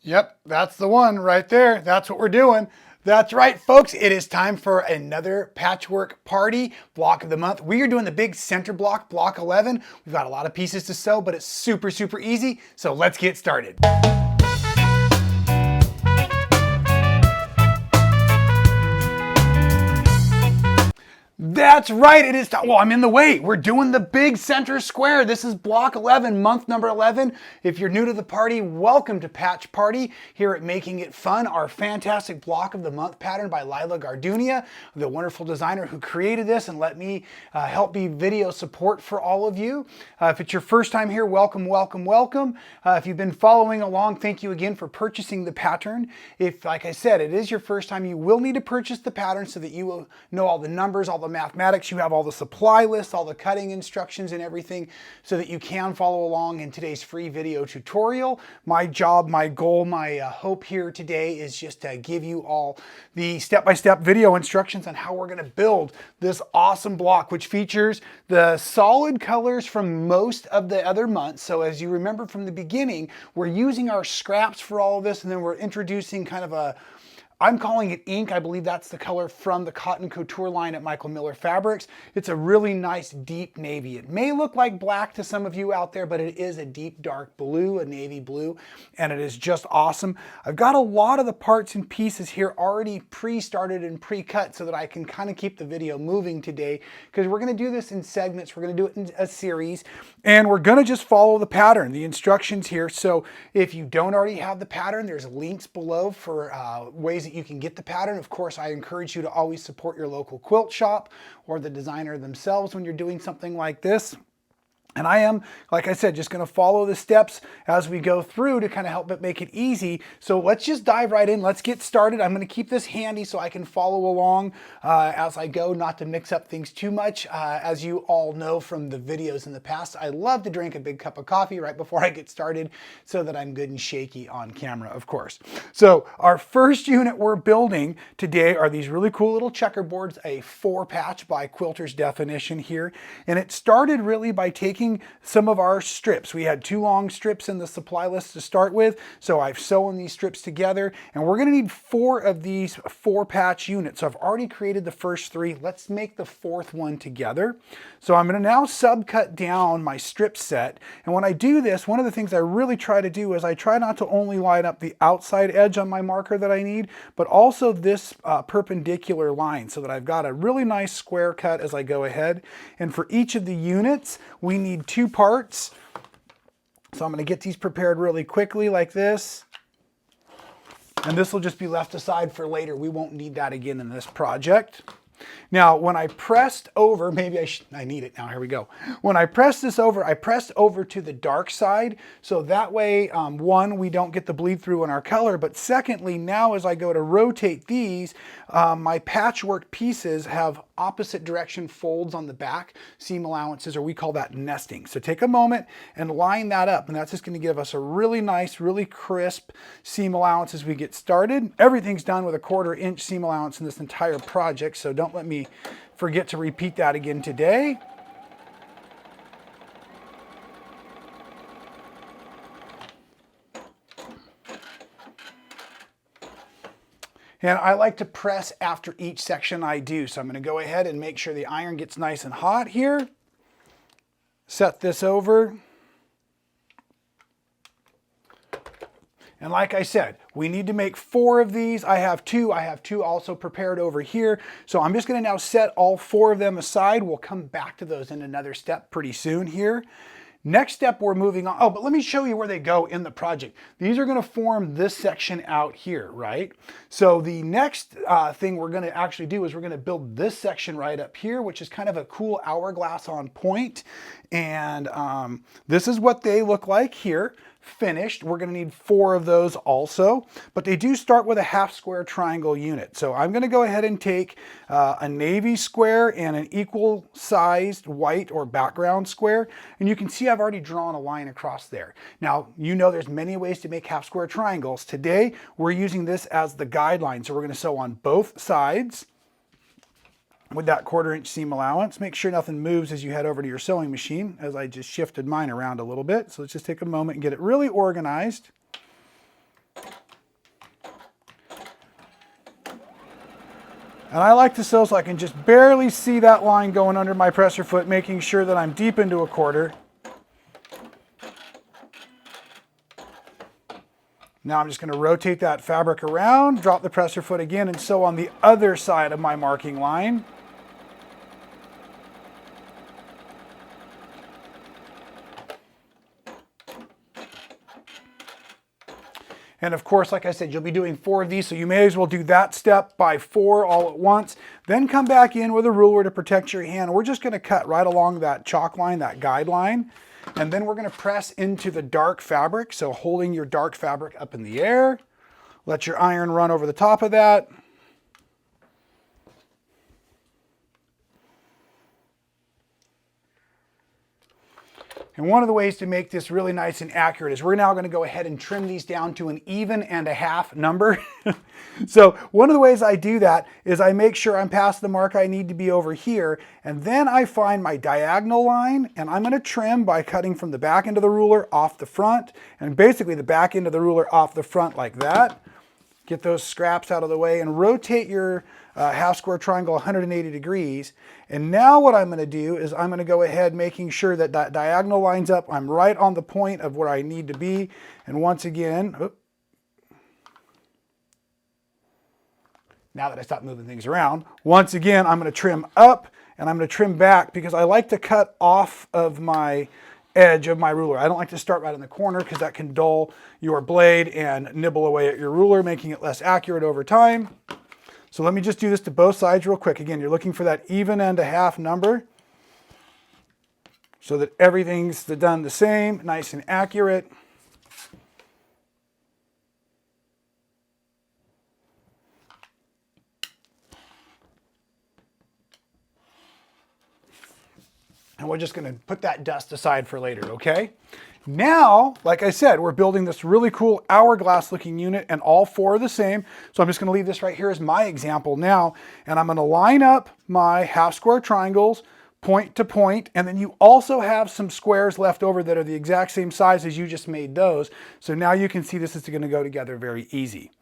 Yep, that's the one right there. That's what we're doing. That's right, folks. It is time for another patchwork party block of the month. We are doing the big center block, block 11. We've got a lot of pieces to sew, but it's super, super easy. So let's get started. That's right, it is time. Well, I'm in the way. We're doing the big center square. This is block 11, month number 11. If you're new to the party, welcome to Patch Party here at Making It Fun, our fantastic block of the month pattern by Leila, the wonderful designer who created this and let me help be video support for all of you. If it's your first time here, welcome, welcome, welcome. If you've been following along, thank you again for purchasing the pattern. If, like I said, it is your first time, you will need to purchase the pattern so that you will know all the numbers, all the mathematics, you have all the supply lists, all the cutting instructions and everything so that you can follow along in today's free video tutorial. My job, my goal, my hope here today is just to give you all the step-by-step video instructions on how we're going to build this awesome block, which features the solid colors from most of the other months. So as you remember from the beginning, we're using our scraps for all of this, and then we're introducing kind of a, I'm calling it ink. I believe that's the color from the Cotton Couture line at Michael Miller Fabrics. It's a really nice deep navy. It may look like black to some of you out there, but it is a deep dark blue, a navy blue, and it is just awesome. I've got a lot of the parts and pieces here already pre-started and pre-cut so that I can kind of keep the video moving today, because we're going to do this in segments. We're going to do it in a series, and we're going to just follow the pattern, the instructions here. So if you don't already have the pattern, there's links below for ways that you can get the pattern. Of course, I encourage you to always support your local quilt shop or the designer themselves when you're doing something like this. And I am, like I said, just going to follow the steps as we go through to kind of help it make it easy. So let's just dive right in. Let's get started. I'm going to keep this handy so I can follow along as I go, not to mix up things too much. As you all know from the videos in the past, I love to drink a big cup of coffee right before I get started so that I'm good and shaky on camera, of course. So our first unit we're building today are these really cool little checkerboards, a 4-patch by Quilter's Definition here. And it started really by taking some of our strips. We had 2 long strips in the supply list to start with, so I've sewn these strips together, and we're going to need 4 of these 4-patch units. So I've already created the first 3. Let's make the 4th one together. So I'm going to now subcut down my strip set, and when I do this, one of the things I really try to do is I try not to only line up the outside edge on my marker that I need, but also this perpendicular line, so that I've got a really nice square cut as I go ahead. And for each of the units, we need 2 parts. So I'm going to get these prepared really quickly like this. And this will just be left aside for later. We won't need that again in this project. Now, when I pressed over, maybe I need it now, here we go. When I pressed this over, I pressed over to the dark side, so that way, one, we don't get the bleed through in our color, but secondly, now as I go to rotate these, my patchwork pieces have opposite direction folds on the back, seam allowances, or we call that nesting. So take a moment and line that up, and that's just going to give us a really nice, really crisp seam allowance as we get started. Everything's done with a 1/4 inch seam allowance in this entire project, so don't let me forget to repeat that again today. And I like to press after each section I do. So I'm going to go ahead and make sure the iron gets nice and hot here. Set this over. And like I said, we need to make 4 of these. I have 2. I have 2 also prepared over here. So I'm just going to now set all 4 of them aside. We'll come back to those in another step pretty soon here. Next step, we're moving on. Oh, but let me show you where they go in the project. These are going to form this section out here, right? So the next thing we're going to actually do is we're going to build this section right up here, which is kind of a cool hourglass on point. And this is what they look like here. Finished. We're going to need 4 of those also, but they do start with a 1/2 square triangle unit. So I'm going to go ahead and take a navy square and an equal sized white or background square, and you can see I've already drawn a line across there. Now, you know there's many ways to make 1/2 square triangles. Today we're using this as the guideline, so we're going to sew on both sides with that 1/4 inch seam allowance. Make sure nothing moves as you head over to your sewing machine, as I just shifted mine around a little bit. So let's just take a moment and get it really organized. And I like to sew so I can just barely see that line going under my presser foot, making sure that I'm deep into a quarter. Now I'm just going to rotate that fabric around, drop the presser foot again, and sew on the other side of my marking line. And of course, like I said, you'll be doing 4 of these, so you may as well do that step by 4 all at once. Then come back in with a ruler to protect your hand. We're just going to cut right along that chalk line, that guide line. And then we're going to press into the dark fabric. So holding your dark fabric up in the air, let your iron run over the top of that. And one of the ways to make this really nice and accurate is we're now going to go ahead and trim these down to an 1.5 number. So one of the ways I do that is I make sure I'm past the mark I need to be over here, and then I find my diagonal line, and I'm going to trim by cutting from the back end of the ruler off the front, and basically the back end of the ruler off the front like that. Get those scraps out of the way and rotate your half square triangle 180 degrees. And now what I'm going to do is I'm going to go ahead making sure that that diagonal lines up. I'm right on the point of where I need to be. And once again, now that I stopped moving things around, once again, I'm going to trim up and I'm going to trim back because I like to cut off of my edge of my ruler. I don't like to start right in the corner because that can dull your blade and nibble away at your ruler, making it less accurate over time. So let me just do this to both sides real quick. Again, you're looking for that 1.5 number so that everything's done the same, nice and accurate. And we're just going to put that dust aside for later, okay? Now, like I said, we're building this really cool hourglass looking unit, and all 4 are the same. So I'm just going to leave this right here as my example now. And I'm going to line up my half square triangles point to point. And then you also have some squares left over that are the exact same size as you just made those. So now you can see this is going to go together very easy.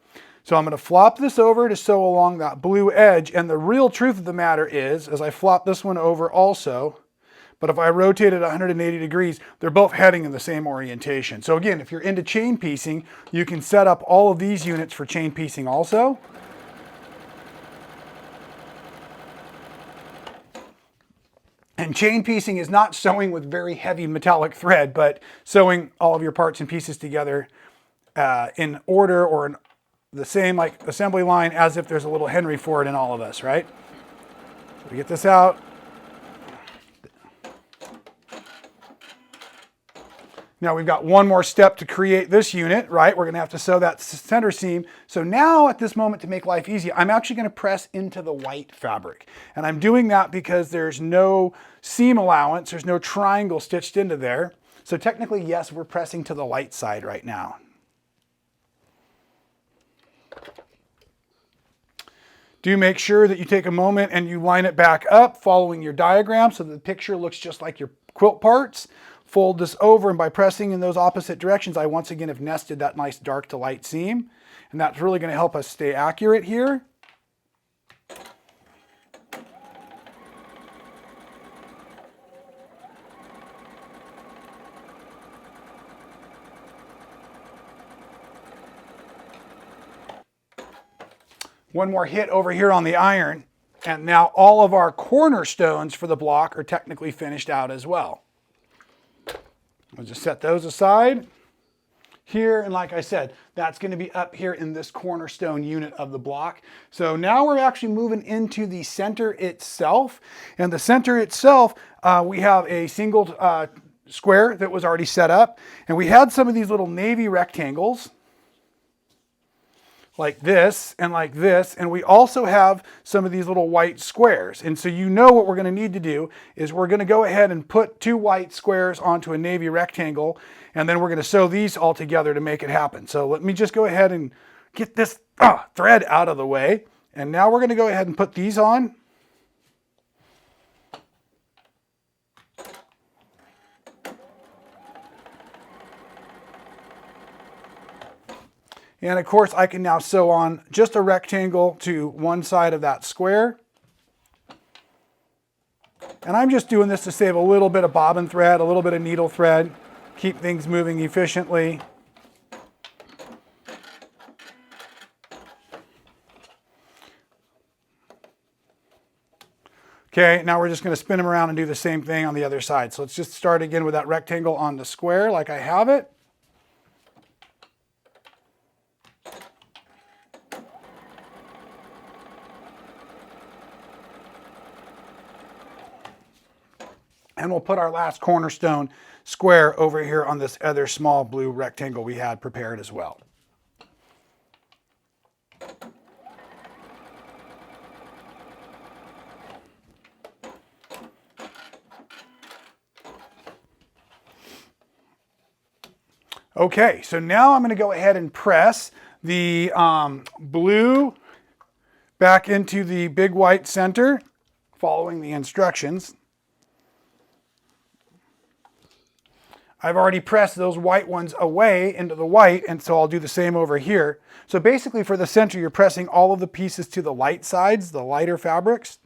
So I'm going to flop this over to sew along that blue edge. And the real truth of the matter is, as I flop this one over also, but if I rotate it 180 degrees, they're both heading in the same orientation. So again, if you're into chain piecing, you can set up all of these units for chain piecing also. And chain piecing is not sewing with very heavy metallic thread, but sewing all of your parts and pieces together in order or in the same like assembly line as if there's a little Henry Ford in all of us, right? So we get this out. Now we've got one more step to create this unit, right? We're going to have to sew that center seam. So now at this moment, to make life easy, I'm actually going to press into the white fabric. And I'm doing that because there's no seam allowance. There's no triangle stitched into there. So technically, yes, we're pressing to the light side right now. Do make sure that you take a moment and you line it back up following your diagram so that the picture looks just like your quilt parts. Fold this over, and by pressing in those opposite directions, I once again have nested that nice dark to light seam. And that's really going to help us stay accurate here. One more hit over here on the iron, and now all of our cornerstones for the block are technically finished out as well. We'll just set those aside here, and like I said, that's going to be up here in this cornerstone unit of the block. So now we're actually moving into the center itself, and the center itself, we have a single square that was already set up, and we had some of these little navy rectangles like this, and we also have some of these little white squares. And so you know what we're going to need to do is we're going to go ahead and put 2 white squares onto a navy rectangle, and then we're going to sew these all together to make it happen. So let me just go ahead and get this thread out of the way. And now we're going to go ahead and put these on. And of course, I can now sew on just a rectangle to one side of that square. And I'm just doing this to save a little bit of bobbin thread, a little bit of needle thread, keep things moving efficiently. Okay, now we're just going to spin them around and do the same thing on the other side. So let's just start again with that rectangle on the square like I have it. And we'll put our last cornerstone square over here on this other small blue rectangle we had prepared as well. Okay, so now I'm going to go ahead and press the blue back into the big white center, following the instructions. I've already pressed those white ones away into the white, and so I'll do the same over here. So basically for the center, you're pressing all of the pieces to the light sides, the lighter fabrics,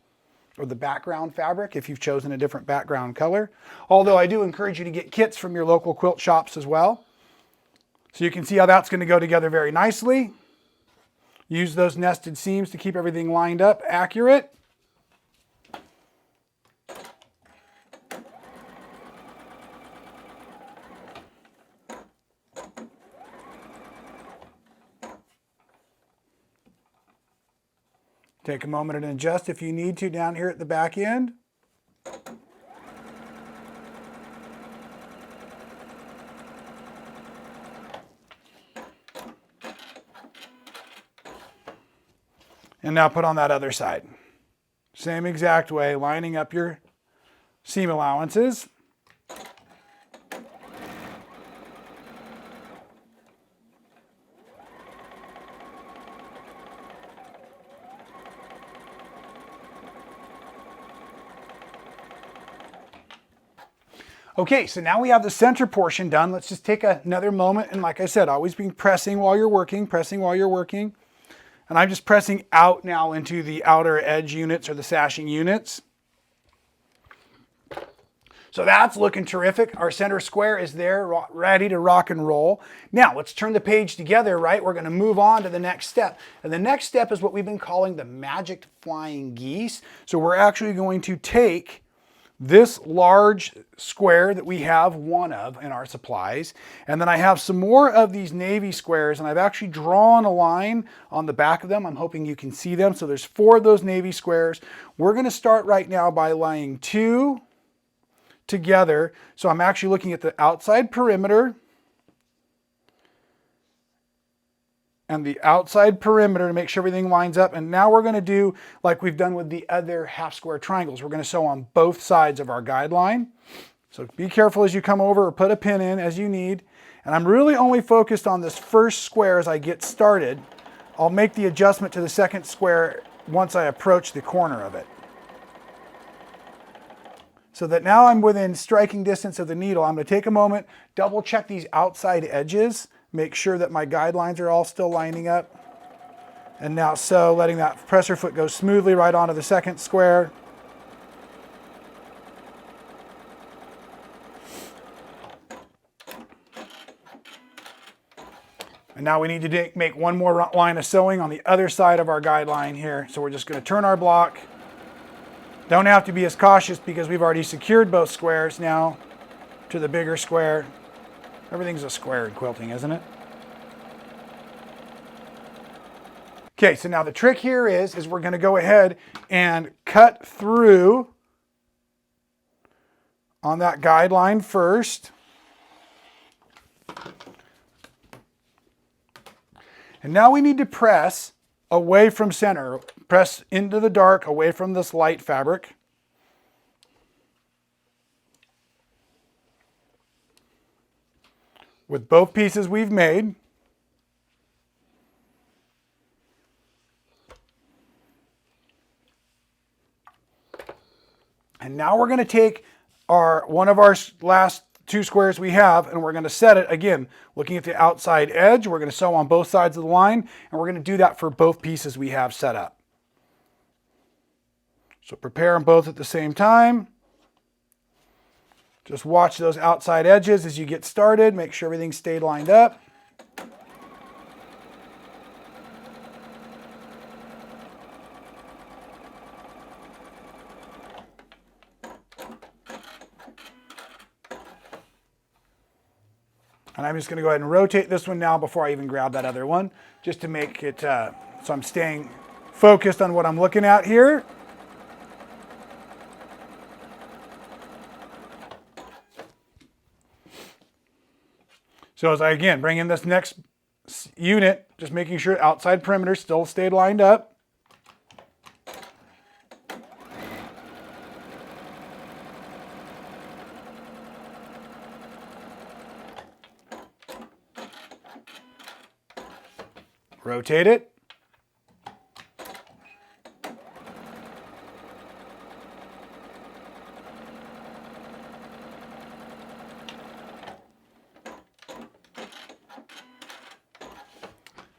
or the background fabric if you've chosen a different background color. Although I do encourage you to get kits from your local quilt shops as well. So you can see how that's going to go together very nicely. Use those nested seams to keep everything lined up accurate. Take a moment and adjust if you need to down here at the back end. And now put on that other side. Same exact way, lining up your seam allowances. Okay, so now we have the center portion done. Let's just take another moment, and like I said, always be pressing while you're working, pressing while you're working. And I'm just pressing out now into the outer edge units or the sashing units. So that's looking terrific. Our center square is there, ready to rock and roll. Now let's turn the page together, right? We're going to move on to the next step. And the next step is what we've been calling the magic flying geese. So we're actually going to take this large square that we have one of in our supplies, and then I have some more of these navy squares, and I've actually drawn a line on the back of them. I'm hoping you can see them. So there's 4 of those navy squares. We're going to start right now by laying 2 together. So I'm actually looking at the outside perimeter and the outside perimeter to make sure everything lines up. And now we're going to do like we've done with the other half square triangles. We're going to sew on both sides of our guideline. So be careful as you come over, or put a pin in as you need. And I'm really only focused on this first square as I get started. I'll make the adjustment to the second square once I approach the corner of it. So that now I'm within striking distance of the needle. I'm going to take a moment, double check these outside edges, make sure that my guidelines are all still lining up. And now sew, letting that presser foot go smoothly right onto the second square. And now we need to make one more line of sewing on the other side of our guideline here. So we're just going to turn our block. Don't have to be as cautious because we've already secured both squares now to the bigger square. Everything's a square in quilting, isn't it? Okay, so now the trick here is we're going to go ahead and cut through on that guideline first. And now we need to press away from center. Press into the dark, away from this light fabric. With both pieces we've made. And now we're going to take one of our last 2 squares we have, and we're going to set it, again, looking at the outside edge. We're going to sew on both sides of the line, and we're going to do that for both pieces we have set up. So prepare them both at the same time. Just watch those outside edges as you get started. Make sure everything stayed lined up. And I'm just going to go ahead and rotate this one now before I even grab that other one, just to make it so I'm staying focused on what I'm looking at here. So as I, again, bring in this next unit, just making sure outside perimeter still stayed lined up. Rotate it.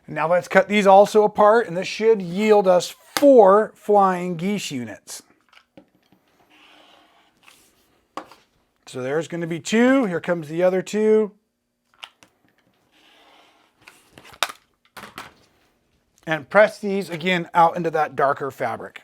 Now let's cut these also apart, and this should yield us 4 flying geese units. So there's going to be 2. Here comes the other 2. And press these again out into that darker fabric.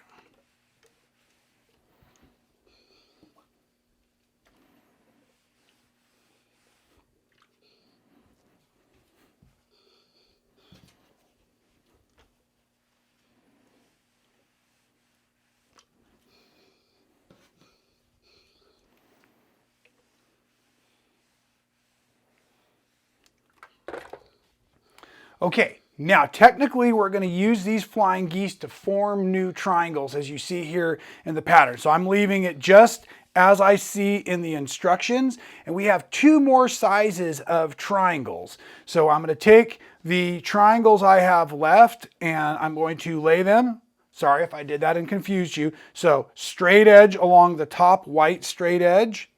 Okay, now technically we're going to use these flying geese to form new triangles as you see here in the pattern. So I'm leaving it just as I see in the instructions, and we have 2 more sizes of triangles. So I'm going to take the triangles I have left and I'm going to lay them. Sorry if I did that and confused you. So straight edge along the top white straight edge.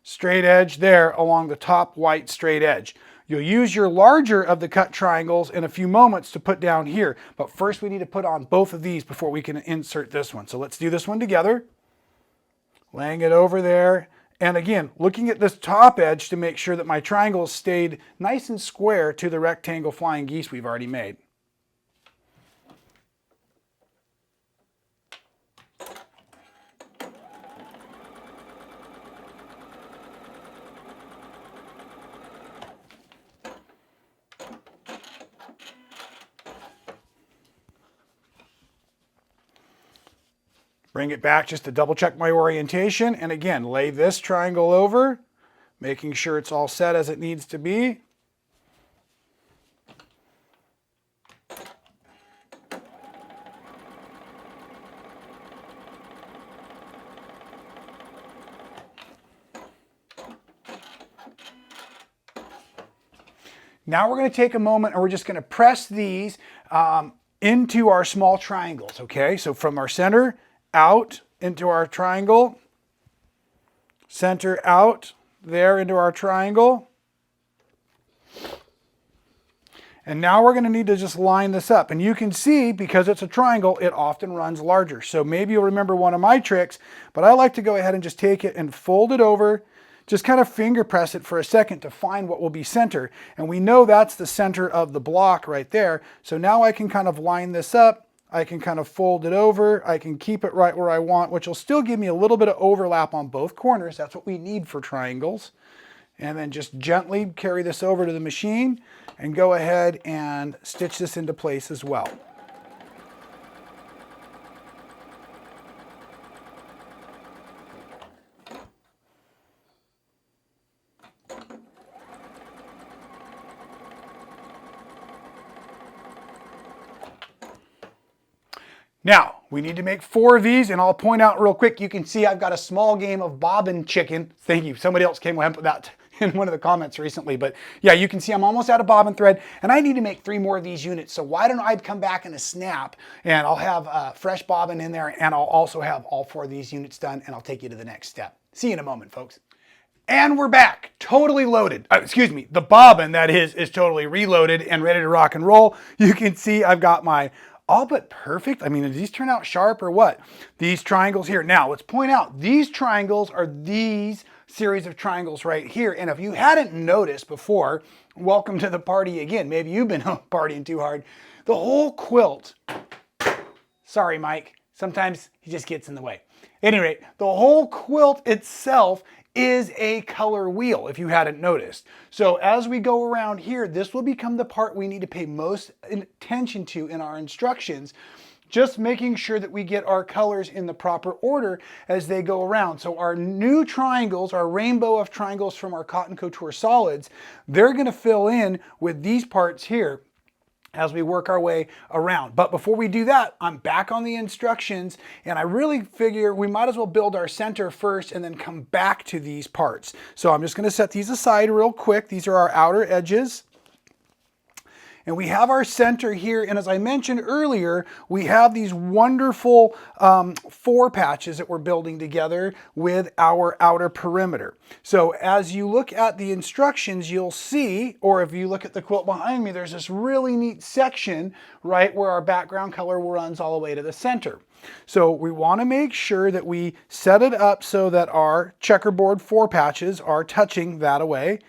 Straight edge there along the top white straight edge. You'll use your larger of the cut triangles in a few moments to put down here, but first we need to put on both of these before we can insert this one. So let's do this one together. Laying it over there, and again, looking at this top edge to make sure that my triangles stayed nice and square to the rectangle flying geese we've already made. Bring it back just to double check my orientation, and again, lay this triangle over, making sure it's all set as it needs to be. Now we're going to take a moment and we're just going to press these into our small triangles, okay? So from our center out into our triangle, center out there into our triangle. And now we're going to need to just line this up. And you can see, because it's a triangle, it often runs larger. So maybe you'll remember one of my tricks, but I like to go ahead and just take it and fold it over, just kind of finger press it for a second to find what will be center. And we know that's the center of the block right there. So now I can kind of line this up. I can kind of fold it over. I can keep it right where I want, which will still give me a little bit of overlap on both corners. That's what we need for triangles. And then just gently carry this over to the machine and go ahead and stitch this into place as well. Now, we need to make 4 of these, and I'll point out real quick, you can see I've got a small game of bobbin chicken. Thank you. Somebody else came and put that in one of the comments recently, but yeah, you can see I'm almost out of bobbin thread, and I need to make 3 more of these units. So why don't I come back in a snap, and I'll have fresh bobbin in there, and I'll also have all 4 of these units done, and I'll take you to the next step. See you in a moment, folks. And we're back, totally loaded. Excuse me, the bobbin, that is totally reloaded and ready to rock and roll. You can see I've got my all but perfect. I mean, did these turn out sharp or what? These triangles here. Now, let's point out, these triangles are these series of triangles right here. And if you hadn't noticed before, welcome to the party again. Maybe you've been partying too hard. The whole quilt, sorry, Mike, sometimes he just gets in the way. At any rate, the whole quilt itself is a color wheel, if you hadn't noticed. So as we go around here, this will become the part we need to pay most attention to in our instructions, just making sure that we get our colors in the proper order as they go around. So our new triangles, our rainbow of triangles from our Cotton Couture solids, they're gonna fill in with these parts here as we work our way around. But before we do that, I'm back on the instructions, and I really figure we might as well build our center first and then come back to these parts. So I'm just gonna set these aside real quick. These are our outer edges. And we have our center here, and as I mentioned earlier, we have these wonderful 4 patches that we're building together with our outer perimeter. So as you look at the instructions, you'll see, or if you look at the quilt behind me, there's this really neat section, right, where our background color runs all the way to the center. So we want to make sure that we set it up so that our checkerboard 4 patches are touching that away.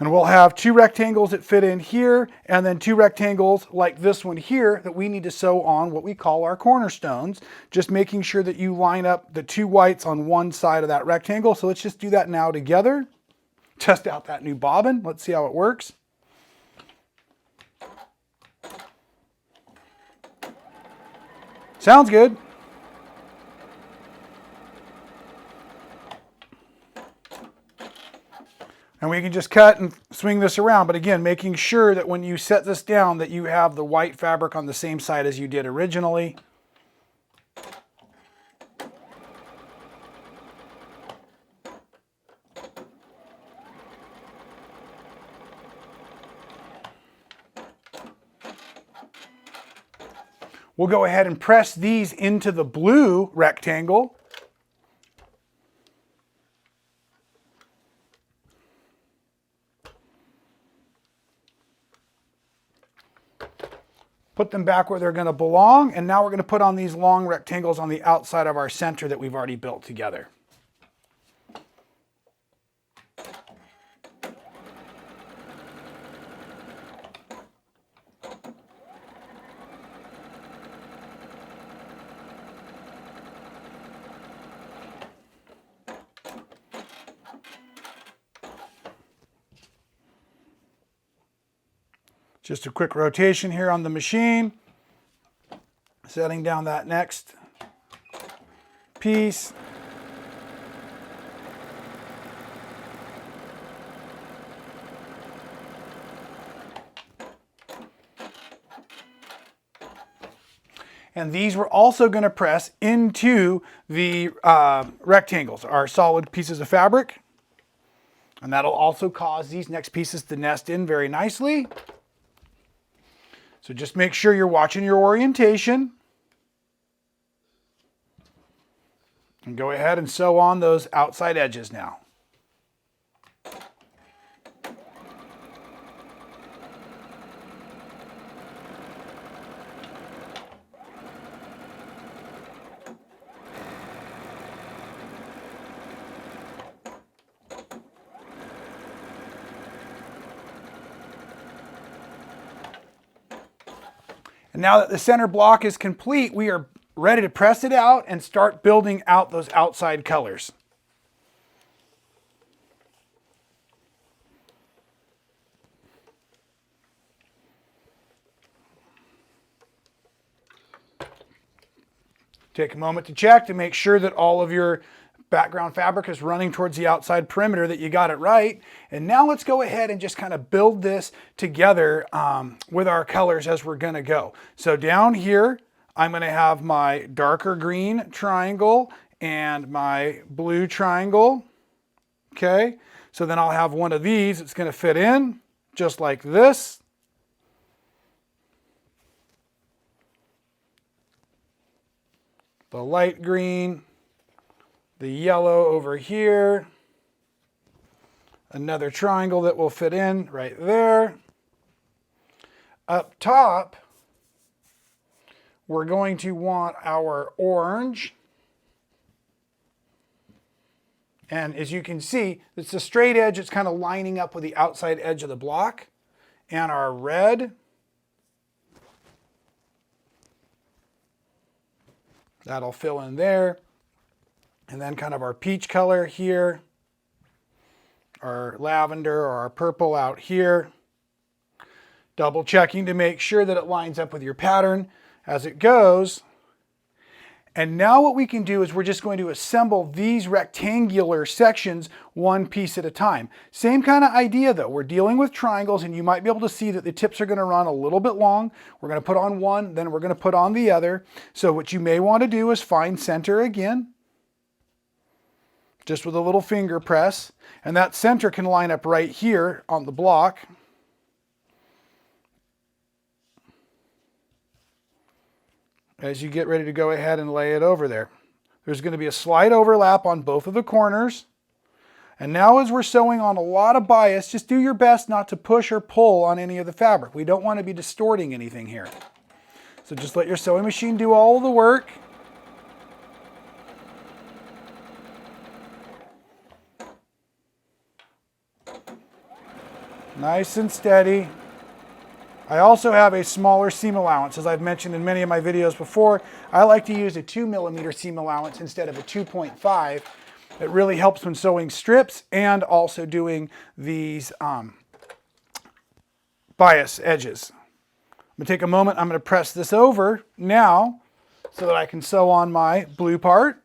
And we'll have 2 rectangles that fit in here, and then 2 rectangles like this one here that we need to sew on what we call our cornerstones. Just making sure that you line up the 2 whites on one side of that rectangle. So let's just do that now together. Test out that new bobbin. Let's see how it works. Sounds good. And we can just cut and swing this around, but again, making sure that when you set this down that you have the white fabric on the same side as you did originally. We'll go ahead and press these into the blue rectangle. Put them back where they're going to belong, and now we're going to put on these long rectangles on the outside of our center that we've already built together. Just a quick rotation here on the machine, setting down that next piece. And these we're also going to press into the rectangles, our solid pieces of fabric. And that'll also cause these next pieces to nest in very nicely. So just make sure you're watching your orientation. And go ahead and sew on those outside edges now. And now that the center block is complete, we are ready to press it out and start building out those outside colors. Take a moment to check to make sure that all of your background fabric is running towards the outside perimeter, that you got it right. And now let's go ahead and just kind of build this together with our colors as we're gonna go. So down here, I'm gonna have my darker green triangle and my blue triangle, okay? So then I'll have one of these, it's gonna fit in just like this. The light green, The yellow over here. Another triangle that will fit in right there. Up top, we're going to want our orange. And as you can see, it's a straight edge. It's kind of lining up with the outside edge of the block. And our red. That'll fill in there. And then kind of our peach color here. Our lavender or our purple out here. Double checking to make sure that it lines up with your pattern as it goes. And now what we can do is we're just going to assemble these rectangular sections one piece at a time. Same kind of idea though. We're dealing with triangles and you might be able to see that the tips are going to run a little bit long. We're going to put on one, then we're going to put on the other. So what you may want to do is find center again, just with a little finger press. And that center can line up right here on the block. As you get ready to go ahead and lay it over there. There's going to be a slight overlap on both of the corners. And now as we're sewing on a lot of bias, just do your best not to push or pull on any of the fabric. We don't want to be distorting anything here. So just let your sewing machine do all the work. Nice and steady. I also have a smaller seam allowance. As I've mentioned in many of my videos before, I like to use a 2mm seam allowance instead of a 2.5. It really helps when sewing strips and also doing these bias edges. I'm going to take a moment. I'm going to press this over now so that I can sew on my blue part.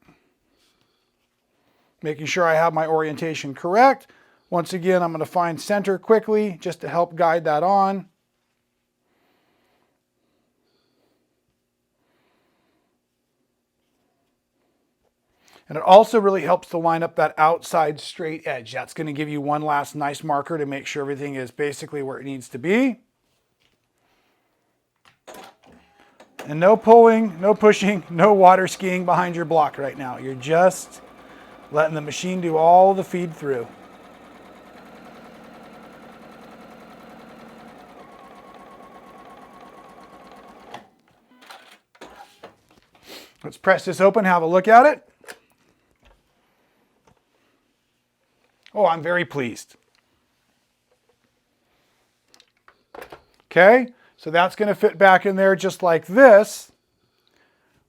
Making sure I have my orientation correct. Once again, I'm going to find center quickly just to help guide that on. And it also really helps to line up that outside straight edge. That's going to give you one last nice marker to make sure everything is basically where it needs to be. And no pulling, no pushing, no water skiing behind your block right now. You're just letting the machine do all the feed through. Let's press this open, have a look at it. Oh, I'm very pleased. Okay, so that's going to fit back in there just like this.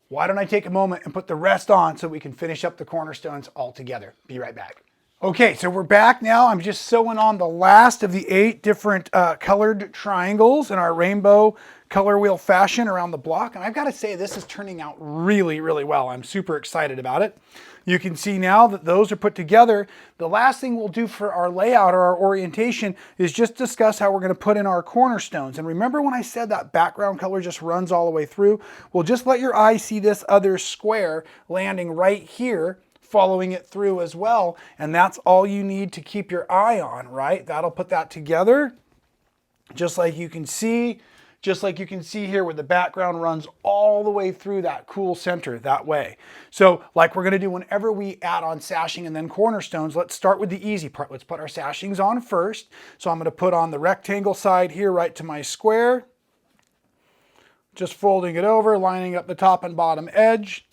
Why don't I take a moment and put the rest on so we can finish up the cornerstones all together. Be right back. Okay, so we're back now. I'm just sewing on the last of the 8 different colored triangles in our rainbow color wheel fashion around the block. And I've got to say, this is turning out really, really well. I'm super excited about it. You can see now that those are put together. The last thing we'll do for our layout or our orientation is just discuss how we're going to put in our cornerstones. And remember when I said that background color just runs all the way through? Well, just let your eye see this other square landing right here, following it through as well. And that's all you need to keep your eye on, right? That'll put that together, just like you can see. Just like you can see here where the background runs all the way through that cool center that way. So like we're going to do whenever we add on sashing and then cornerstones, let's start with the easy part. Let's put our sashings on first. So I'm going to put on the rectangle side here right to my square. Just folding it over, lining up the top and bottom edge.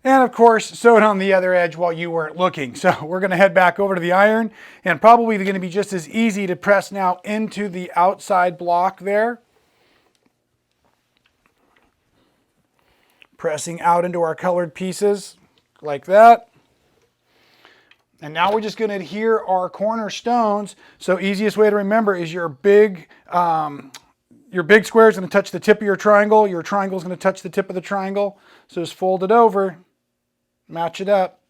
And of course, sew it on the other edge while you weren't looking. So we're going to head back over to the iron, and probably going to be just as easy to press now into the outside block there. Pressing out into our colored pieces like that. And now we're just going to adhere our cornerstones. So easiest way to remember is your big square is going to touch the tip of your triangle. Your triangle is going to touch the tip of the triangle. So just fold it over. Match it up.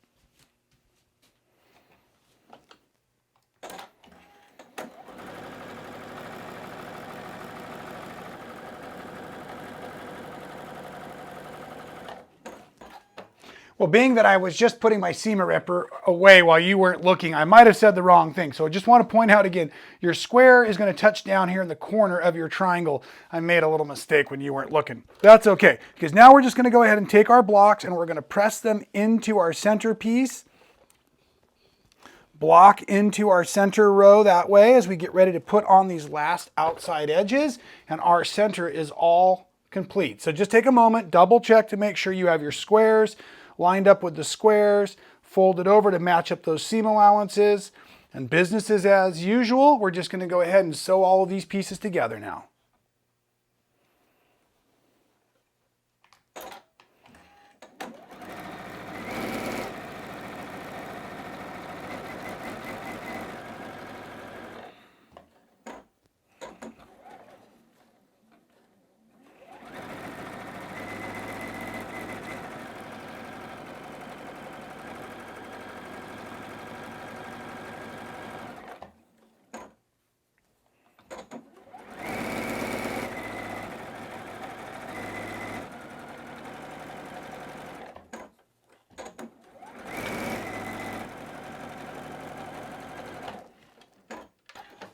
Well, being that I was just putting my seam ripper away while you weren't looking, I might have said the wrong thing. So I just want to point out again, your square is going to touch down here in the corner of your triangle. I made a little mistake when you weren't looking. That's okay, because now we're just going to go ahead and take our blocks and we're going to press them into our centerpiece. Block into our center row that way as we get ready to put on these last outside edges, and our center is all complete. So just take a moment, double check to make sure you have your squares lined up with the squares, fold it over to match up those seam allowances, and business is as usual. We're just going to go ahead and sew all of these pieces together now.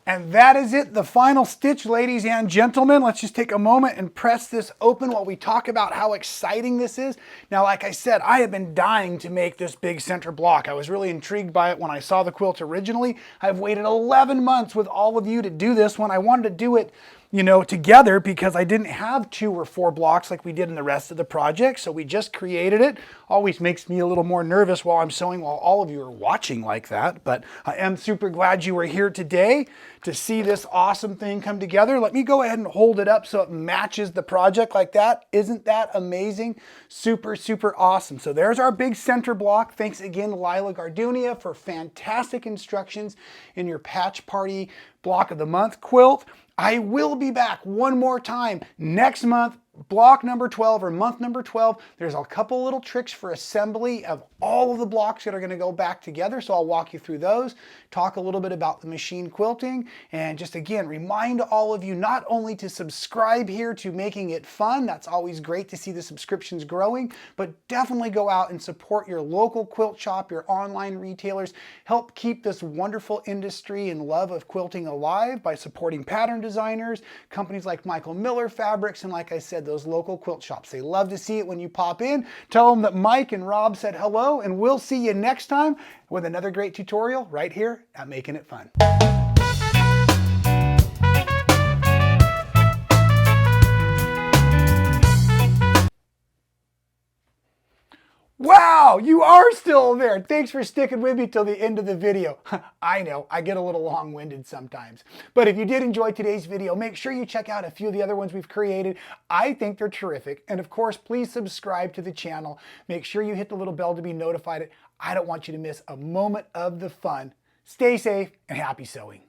And that is it, the final stitch, ladies and gentlemen. Let's just take a moment and press this open while we talk about how exciting this is. Now, like I said, I have been dying to make this big center block. I was really intrigued by it when I saw the quilt originally. I've waited 11 months with all of you to do this one. I wanted to do it, you know, together because I didn't have 2 or 4 blocks like we did in the rest of the project. So we just created it. Always makes me a little more nervous while I'm sewing while all of you are watching like that. But I am super glad you were here today to see this awesome thing come together. Let me go ahead and hold it up so it matches the project like that. Isn't that amazing? Super, super awesome. So there's our big center block. Thanks again to Leila Gardunia for fantastic instructions in your Patch Party Block of the Month quilt. I will be back one more time next month, block number 12 or month number 12. There's a couple little tricks for assembly of all of the blocks that are going to go back together. So I'll walk you through those, talk a little bit about the machine quilting, and just again, remind all of you not only to subscribe here to Making It Fun. That's always great to see the subscriptions growing, but definitely go out and support your local quilt shop, your online retailers. Help keep this wonderful industry and love of quilting alive by supporting pattern designers, companies like Michael Miller Fabrics, and like I said, those local quilt shops. They love to see it when you pop in. Tell them that Mike and Rob said hello, and we'll see you next time with another great tutorial right here at Making It Fun. Wow, you are still there. Thanks for sticking with me till the end of the video. I know, I get a little long-winded sometimes. But if you did enjoy today's video, make sure you check out a few of the other ones we've created. I think they're terrific. And of course, please subscribe to the channel. Make sure you hit the little bell to be notified. I don't want you to miss a moment of the fun. Stay safe and happy sewing.